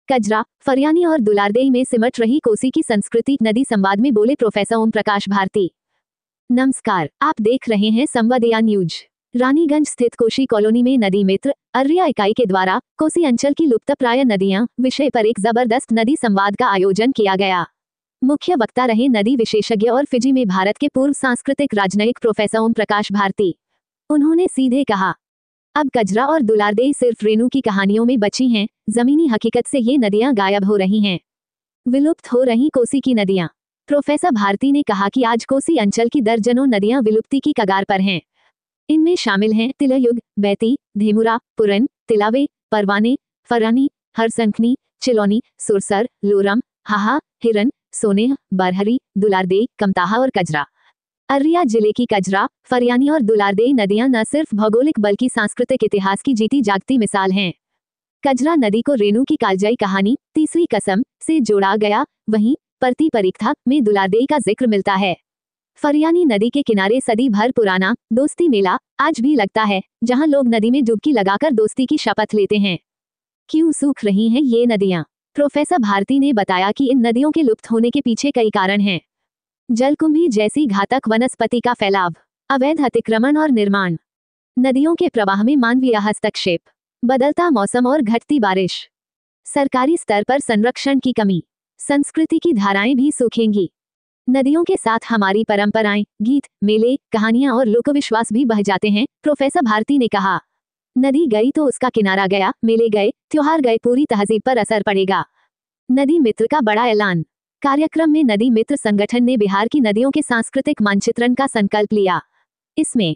कजरा, फरियानी और दुलारदेई में सिमट रही कोसी की संस्कृति। नदी संवाद में बोले प्रोफेसर ओम प्रकाश भारती। नमस्कार, आप देख रहे हैं संवादिया न्यूज। रानीगंज स्थित कोशी कॉलोनी में नदी मित्र अर्रिया इकाई के द्वारा कोसी अंचल की लुप्तप्राय नदियां विषय पर एक जबरदस्त नदी संवाद का आयोजन किया गया। मुख्य वक्ता रहे नदी विशेषज्ञ और फिजी में भारत के पूर्व सांस्कृतिक राजनयिक प्रोफेसर ओम प्रकाश भारती। उन्होंने सीधे कहा, अब कजरा और दुलारदेई सिर्फ रेणु की कहानियों में बची हैं, जमीनी हकीकत से ये नदियां गायब हो रही हैं। विलुप्त हो रही कोसी की नदियां। प्रोफेसर भारती ने कहा कि आज कोसी अंचल की दर्जनों नदियां विलुप्ति की कगार पर हैं। इनमें शामिल हैं तिलयुग, बैती, धेमुरा, पुरन, तिलावे, परवाने, फरानी, हरसंखनी, चिलौनी, सुरसर, लोरम, हाहा, हिरन, सोनेह, बरहरी, दुलारदेई, कमताहा और कजरा। अर्रिया जिले की कजरा, फरियानी और दुलारदेई नदियां न सिर्फ भौगोलिक बल्कि सांस्कृतिक इतिहास की जीती जागती मिसाल हैं। कजरा नदी को रेणु की कालजयी कहानी तीसरी कसम से जोड़ा गया, वहीं परती परीक्षा में दुलारदेई का जिक्र मिलता है। फरियानी नदी के किनारे सदी भर पुराना दोस्ती मेला आज भी लगता है, जहां लोग नदी में डुबकी लगाकर दोस्ती की शपथ लेते हैं। क्यों सूख रही हैं ये नदियां? प्रोफेसर भारती ने बताया कि इन नदियों के लुप्त होने के पीछे कई कारण हैं। जलकुंभी जैसी घातक वनस्पति का फैलाव, अवैध अतिक्रमण और निर्माण, नदियों के प्रवाह में मानवीय हस्तक्षेप, बदलता मौसम और घटती बारिश, सरकारी स्तर पर संरक्षण की कमी, संस्कृति की धाराएं भी सूखेंगी। नदियों के साथ हमारी परंपराएं, गीत, मेले, कहानियां और लोकविश्वास भी बह जाते हैं, प्रोफेसर भारती ने कहा। नदी गई तो उसका किनारा गया, मेले गए, त्योहार गए, पूरी तहजीब पर असर पड़ेगा। नदी मित्र का बड़ा ऐलान। कार्यक्रम में नदी मित्र संगठन ने बिहार की नदियों के सांस्कृतिक मानचित्रण का संकल्प लिया। इसमें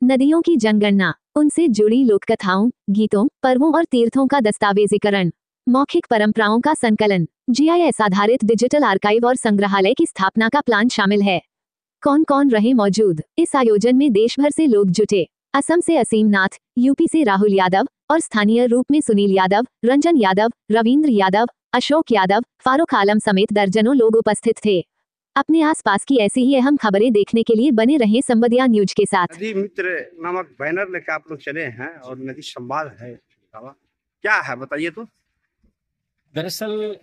नदियों की जनगणना, उनसे जुड़ी लोककथाओं, गीतों, पर्वों और तीर्थों का दस्तावेजीकरण, मौखिक परंपराओं का संकलन, जीआईएस आधारित डिजिटल आर्काइव और संग्रहालय की स्थापना का प्लान शामिल है। कौन कौन रहे मौजूद? इस आयोजन में देश भर से लोग जुटे। असम से असीम नाथ, यूपी से राहुल यादव और स्थानीय रूप में सुनील यादव, रंजन यादव, रविंद्र यादव, अशोक यादव, फारूक आलम समेत दर्जनों लोग उपस्थित थे। अपने आसपास की ऐसी ही अहम खबरें देखने के लिए बने रहें संवादिया न्यूज के साथ। नदी मित्र नामक बैनर लेकर आप लोग चले हैं और नदी संवाद है, क्या है बताइए तो। दरअसल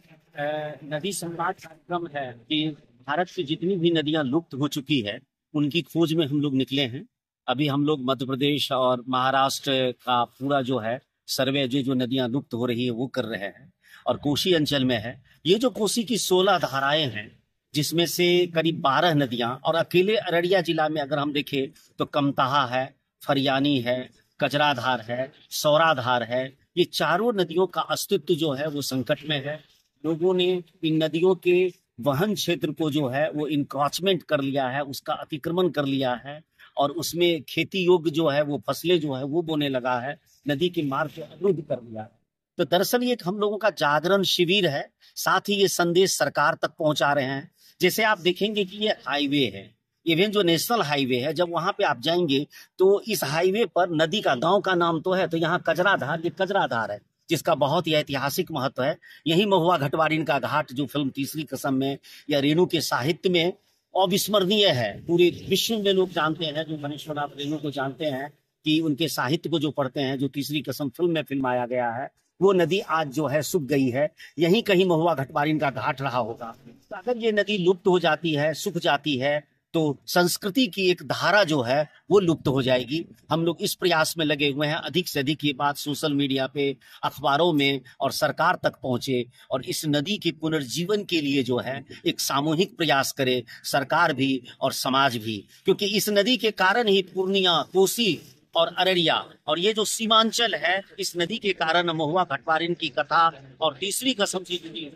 नदी संवाद कार्यक्रम है कि भारत की जितनी भी नदियां लुप्त हो चुकी है उनकी खोज में हम लोग निकले हैं। अभी हम लोग मध्य प्रदेश और महाराष्ट्र का पूरा जो है सर्वे जो नदियां लुप्त हो रही है वो कर रहे हैं और कोसी अंचल में है। ये जो कोसी की 16 धाराएं हैं जिसमें से करीब 12 नदियां, और अकेले अररिया जिला में अगर हम देखें तो कमताहा है, फरियानी है, कजराधार है, सौराधार है। ये चारों नदियों का अस्तित्व जो है वो संकट में है। लोगों ने इन नदियों के वहन क्षेत्र को जो है वो इंक्रोचमेंट कर लिया है, उसका अतिक्रमण कर लिया है और उसमें खेती योग्य जो है वो फसलें जो है वो बोने लगा है, नदी के मार्ग को अवरुद्ध कर लिया है। तो दरअसल ये हम लोगों का जागरण शिविर है, साथ ही ये संदेश सरकार तक पहुंचा रहे हैं। जैसे आप देखेंगे कि ये हाईवे है, इवन जो नेशनल हाईवे है, जब वहां पे आप जाएंगे तो इस हाईवे पर नदी का गांव का नाम तो है, तो यहाँ कजराधार, ये कजराधार है जिसका बहुत ही ऐतिहासिक महत्व है। यही महुआ घटवारिन का घाट जो फिल्म तीसरी कसम में या रेणु के साहित्य में अविस्मरणीय है। पूरे विश्व में लोग जानते हैं, जो मनीश्वरनाथ रेणु को जानते हैं कि उनके साहित्य को जो पढ़ते हैं, जो तीसरी कसम फिल्म में फिल्माया गया है, वो नदी आज जो है सूख गई है। यहीं कहीं महुआ घटवारिन का घाट रहा होगा। तो अगर ये नदी लुप्त हो जाती है, सूख जाती है, तो संस्कृति की एक धारा जो है वो लुप्त हो जाएगी। हम लोग इस प्रयास में लगे हुए हैं अधिक से अधिक ये बात सोशल मीडिया पे, अखबारों में और सरकार तक पहुंचे और इस नदी के पुनर्जीवन के लिए जो है एक सामूहिक प्रयास करे सरकार भी और समाज भी, क्योंकि इस नदी के कारण ही पूर्णिया, कोसी और अररिया और ये जो सीमांचल है, इस नदी के कारण महुआ घटवारिन की कथा और तीसरी कसम से जुड़ी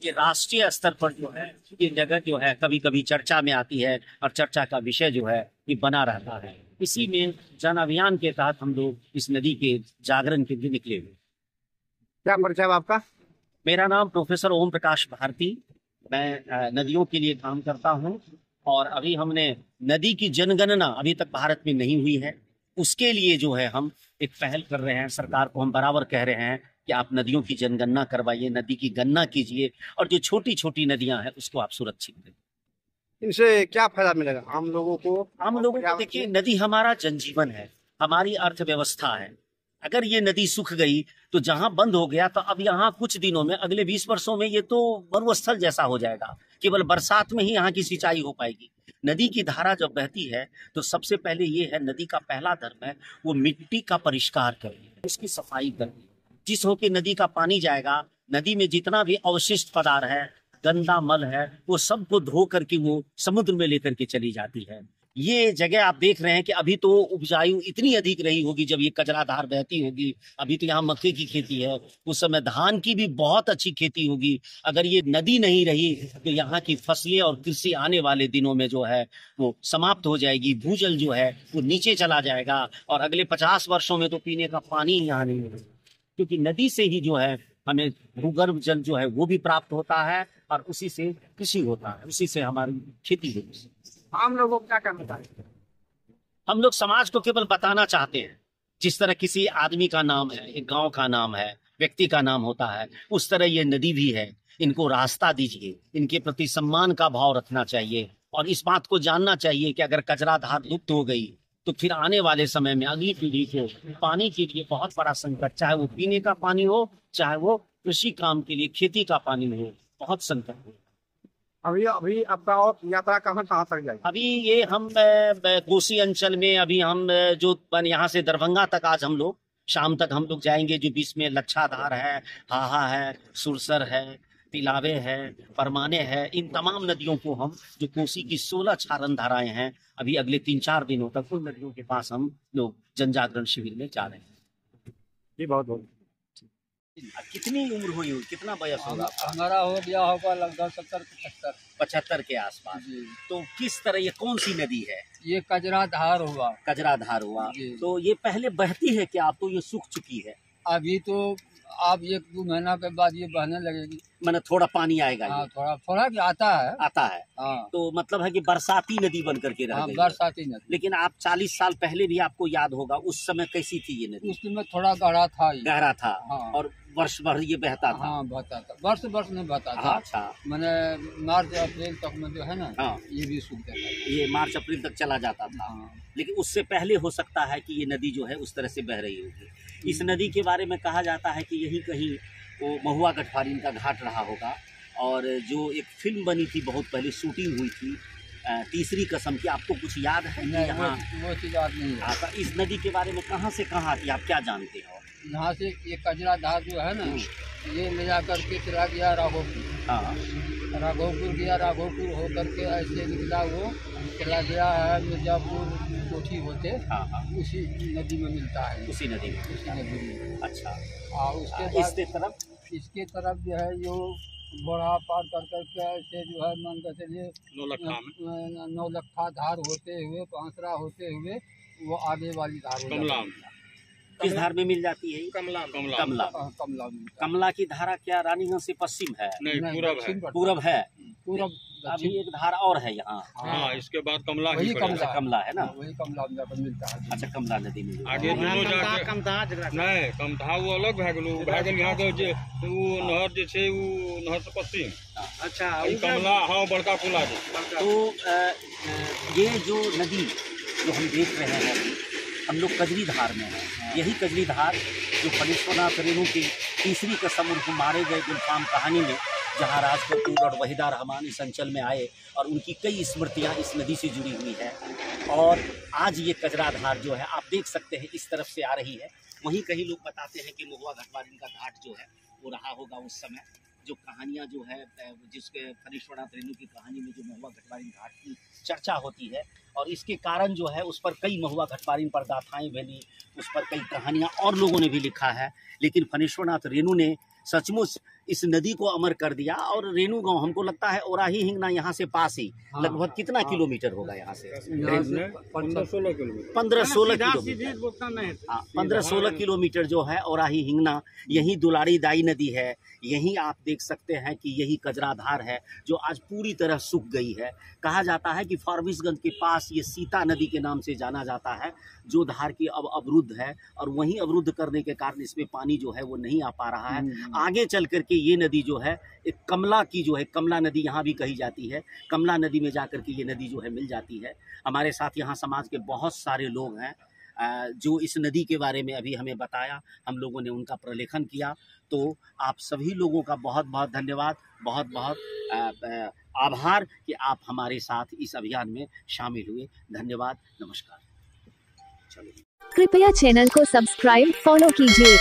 ये राष्ट्रीय स्तर पर जो है ये जगह जो है कभी कभी चर्चा में आती है और चर्चा का विषय जो है ये बना रहता है। इसी में जन अभियान के तहत हम लोग इस नदी के जागरण के लिए निकले हुए। क्या परिचय आपका? मेरा नाम प्रोफेसर ओम प्रकाश भारती, मैं नदियों के लिए काम करता हूँ और अभी हमने नदी की जनगणना अभी तक भारत में नहीं हुई है, उसके लिए जो है हम एक पहल कर रहे हैं। सरकार को हम बराबर कह रहे हैं कि आप नदियों की जनगणना करवाइए, नदी की गणना कीजिए और जो छोटी छोटी नदियां हैं उसको आप सुरक्षित करें। इनसे क्या फायदा मिलेगा आम लोगों को? आम लोगों को देखिए, नदी हमारा जनजीवन है, हमारी अर्थव्यवस्था है। अगर ये नदी सूख गई तो जहां बंद हो गया, तो अब यहाँ कुछ दिनों में, अगले 20 वर्षों में ये तो मरुस्थल जैसा हो जाएगा। केवल बरसात में ही यहाँ की सिंचाई हो पाएगी। नदी की धारा जब बहती है तो सबसे पहले ये है, नदी का पहला धर्म है वो मिट्टी का परिष्कार करनी, उसकी सफाई करनी। जिस हो के नदी का पानी जाएगा, नदी में जितना भी अवशिष्ट पदार्थ है, गंदा मल है, वो सबको धो करके वो समुद्र में लेकर के चली जाती है। ये जगह आप देख रहे हैं कि अभी तो उपजाऊ इतनी अधिक रही होगी जब ये कजराधार बहती होगी। अभी तो यहाँ मक्के की खेती है, उस समय धान की भी बहुत अच्छी खेती होगी। अगर ये नदी नहीं रही तो यहाँ की फसलें और कृषि आने वाले दिनों में जो है वो समाप्त हो जाएगी। भूजल जो है वो नीचे चला जाएगा और अगले 50 वर्षों में तो पीने का पानी यहाँ नहीं मिलेगा, क्योंकि नदी से ही जो है हमें भूगर्भ जल जो है वो भी प्राप्त होता है और उसी से कृषि होता है, उसी से हमारी खेती होती है। हम लोगों को क्या करना चाहिए? हम लोग समाज को केवल बताना चाहते हैं, जिस तरह किसी आदमी का नाम है, एक गांव का नाम है, व्यक्ति का नाम होता है, उस तरह ये नदी भी है। इनको रास्ता दीजिए, इनके प्रति सम्मान का भाव रखना चाहिए और इस बात को जानना चाहिए कि अगर कजराधार लुप्त हो गई तो फिर आने वाले समय में अगली पीढ़ी को पानी के लिए बहुत बड़ा संकट, चाहे वो पीने का पानी हो, चाहे वो कृषि काम के लिए खेती का पानी हो, बहुत संकट हो। अभी आपका और यात्रा कहाँ तक जाएगी? अभी ये हम कोसी अंचल में, अभी हम जो यहाँ से दरभंगा तक आज हम लोग शाम तक हम लोग जाएंगे। जो बीच में लच्छाधार है, हाहा है, सुरसर है, तिलावे है, परमाने है, इन तमाम नदियों को हम, जो कोसी की 16 क्षारण धाराएं हैं, अभी अगले 3-4 दिनों तक उन नदियों के पास हम लोग जन जागरण शिविर में जा रहे हैं। जी बहुत बहुत। कितनी उम्र हुई, कितना वयस होगा? हमारा हो गया होगा लगभग 75 के आसपास। तो किस तरह, ये कौन सी नदी है? ये कजराधार हुआ। कजराधार हुआ। जी। तो ये पहले बहती है क्या? अब तो ये सूख चुकी है। अभी तो अब 1-2 महीना के बाद ये बहने लगेगी। मैंने थोड़ा पानी आएगा। हाँ, ये थोड़ा थोड़ा भी आता है। आता है। हाँ, तो मतलब है कि बरसाती नदी बन करके रह हाँ, गई है। बरसाती नदी। लेकिन आप 40 साल पहले भी आपको याद होगा, उस समय कैसी थी ये नदी? उसमें थोड़ा गहरा था ये। गहरा था। हाँ। और वर्ष भर ये बहता था। हाँ, बहता था, वर्ष नहीं बहता था। हाँ, अच्छा। मैंने मार्च अप्रैल तक में जो है ना, हाँ। ये भी सूख जाता था। ये मार्च अप्रैल तक चला जाता था। हाँ। लेकिन उससे पहले हो सकता है कि ये नदी जो है उस तरह से बह रही होगी। इस नदी के बारे में कहा जाता है कि यहीं कहीं वो महुआ गठवारिन का घाट रहा होगा। और जो एक फिल्म बनी थी बहुत पहले, शूटिंग हुई थी तीसरी कसम की, आपको कुछ याद है? नहीं, यहाँ वो चीज़ याद नहीं है। तो इस नदी के बारे में कहाँ से कहाँ आती है, आप क्या जानते हो? यहाँ से ये कजराधार जो है ना, ये ले जा करके चला गया राघोपुर। हाँ। राघोपुर गया, राघोपुर होकर के ऐसे निकला, वो चला गया है मिर्जापुर कोठी होते। हाँ, हाँ। उसी नदी में मिलता है। उसी नदी में। उसी नदी में। अच्छा। और उसके बाद इसके तरफ इसके तरफ जो है जो बड़ा पार कर करके ऐसे जो है मान कर चलिए नौलखा धार होते हुए, पांसरा होते हुए वो आगे वाली धार हो जाती है। किस धार में मिल जाती है? कमला। कमला की धारा क्या रानीगंज से पश्चिम है? नहीं, पूरब है। पूरब अभी एक धारा और है यहाँ। हाँ, इसके बाद कमला वही कमला कमला है ना? वही कमला में जाकर मिलता है। अच्छा, कमला नदी में आगे दुनो जाके नहीं कमधा वो अलग भए गेल यहाँ के जे वो नहर जे छे वो नहर से पश्चिम। अच्छा, ई कमला हाँ बड़का पुला जे। तो ये जो नदी जो हम देख रहे हैं, हम लोग कजरी धार में हैं। यही कजरी धार जो फणीश्वरनाथ रेणु की तीसरी कसम उनको मारे गए गुलफाम कहानी में, जहाँ राज कपूर और वहीदा रहमान इस अंचल में आए और उनकी कई स्मृतियाँ इस नदी से जुड़ी हुई हैं। और आज ये कजराधार जो है आप देख सकते हैं इस तरफ से आ रही है। वहीं कहीं लोग बताते हैं कि महुआ गठवारिन का घाट जो है वो रहा होगा उस समय। जो कहानियाँ जो है, जिसके फणीश्वरनाथ रेणु की कहानी में जो महुआ गठवारिन घाट की चर्चा होती है, और इसके कारण जो है उस पर कई महुआ गठवारिन पर गाथाएँ बनी, उस पर कई कहानियाँ और लोगों ने भी लिखा है। लेकिन फणीश्वरनाथ रेणु ने सचमुच इस नदी को अमर कर दिया। और रेणु गांव हमको लगता है ओराही हिंगना यहाँ से पास ही, लगभग कितना किलोमीटर होगा यहाँ से? 15-16 किलोमीटर। 15-16 किलोमीटर। हाँ, 15-16 किलोमीटर जो है ओराही हिंगना। यही दुलारी दाई नदी है। यहीं आप देख सकते हैं कि यही कजराधार है जो आज पूरी तरह सूख गई है। कहा जाता है कि फारबिसगंज के पास ये सीता नदी के नाम से जाना जाता है, जो धार की अब अवरुद्ध है। और वहीं अवरुद्ध करने के कारण इसमें पानी जो है वो नहीं आ पा रहा है। आगे चल करके ये नदी जो है एक कमला की जो है, कमला नदी यहाँ भी कही जाती है, कमला नदी में जाकर के ये नदी जो है मिल जाती है। हमारे साथ यहाँ समाज के बहुत सारे लोग हैं। जो इस नदी के बारे में अभी हमें बताया, हम लोगों ने उनका प्रलेखन किया। तो आप सभी लोगों का बहुत बहुत धन्यवाद, बहुत बहुत आभार कि आप हमारे साथ इस अभियान में शामिल हुए। धन्यवाद, नमस्कार। चलो, कृपया चैनल को सब्सक्राइब फॉलो कीजिए।